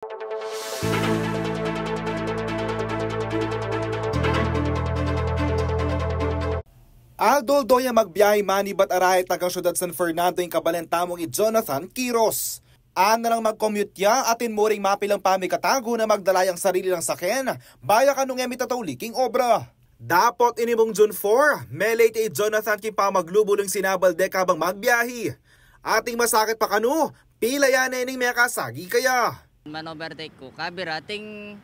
Aldol doya magbiyahe mani ba't arahit hanggang syudad San Fernando yung kabalentamong Jonathan Quiros. Ang nalang mag-commute ya atin mo ring mapilang pamikatago na magdalayang sarili ng saken, baya kanong emitatuliking obra. Dapat inimong June 4, may late Jonathan kim pa maglubulong sinabalde kabang magbiyahe. Ating masakit pa kanu, pila yan ining may kasagi kaya. Man-overtake ko, kabir ating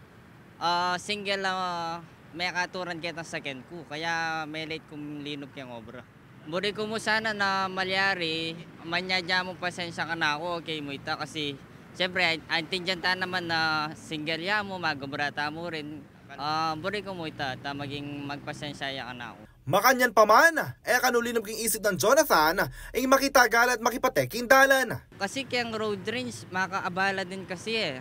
single may katuran kita sa saken ko, kaya may late kong linop yung obra. Buri ko mo sana na malyari, manyadya mo pasensya ka na ako, okay mo ita, kasi siyempre, antindyanta naman na single ya mo, magabrata mo rin. Buri ko mo ita, maging magpasensya ka na ako. Makanyan pa man, kanulinom king isip ng Jonathan, ay makitagal at makipatek dalan. Kasi kayang road range, makaabala din kasi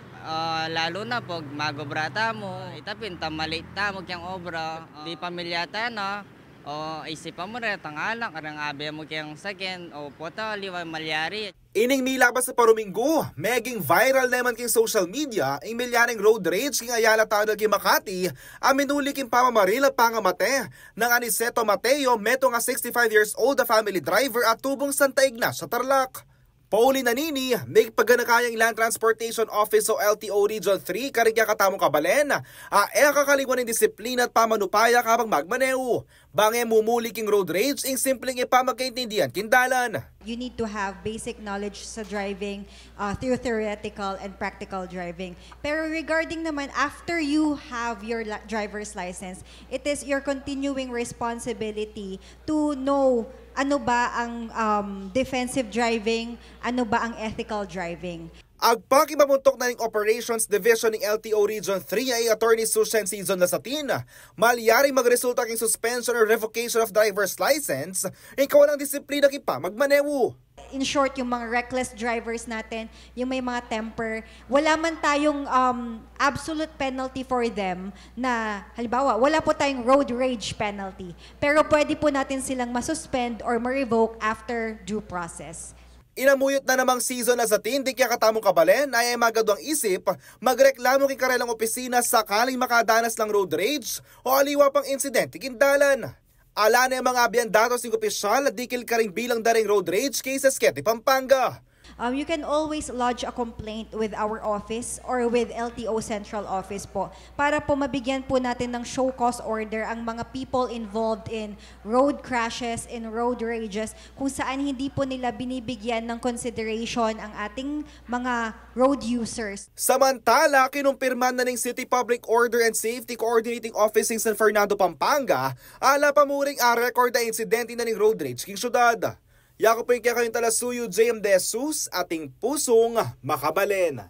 lalo na pag magobrata mo, itapin, tamalit ta mo kayang obra, di pamilyata na, isipan mo rin, tangalang, karang abe mo kayang sakin, o pota, liwa malyari. Ining nilabas sa paruminggo, meging viral naman king social media, ang milyaring road rage king Ayala Tunnel king Makati, aminuli king pamamaril at pangamate ng Aniceto Mateo, meto nga 65 years old na family driver at tubong Santa Ignacia, Tarlac. Pauli Nanini, may pagganakayang Land Transportation Office o LTO Region 3 karigya katamong kabalen, kakaliwan ng disiplina at pamanupaya kabang magmaneo. Bangay mumuli king road rage, ing simpleng ipamagkaintindihan kindalan. You need to have basic knowledge sa driving through theoretical and practical driving. Pero regarding naman, after you have your driver's license, it is your continuing responsibility to know ano ba ang defensive driving, ano ba ang ethical driving. Agpakimamuntok na ng Operations Division ng LTO Region 3 ay Attorney Susan Season Lasatin, malyari magresulta king suspension or revocation of driver's license, ikaw walang disiplina kipa magmanewo. In short, yung mga reckless drivers natin, yung may mga temper, wala man tayong absolute penalty for them na, halimbawa, wala po tayong road rage penalty. Pero pwede po natin silang masuspend or ma-revoke after due process. Inamuyot na namang season na sa tindik kaya katamong kabalen ay magadwang isip, magreklamo king karelang opisina sakaling makadanas ng road rage o aliwa pang insidente kindalan. Ala na yung mga abiyandatos ng opisyal at dikil ka rin bilang daring road rage cases Kete, Pampanga. You can always lodge a complaint with our office or with LTO Central Office po para po mabigyan po natin ng show cause order ang mga people involved in road crashes, in road rages, kung saan hindi po nila binibigyan ng consideration ang ating mga road users. Samantala, kinumpirman na ng City Public Order and Safety Coordinating Office ng San Fernando, Pampanga, ala pamuring record na insidente na ng road rage king syudad. Yako po yung kaya kayong talasuyo, JM De Jesus, ating pusong makabalen.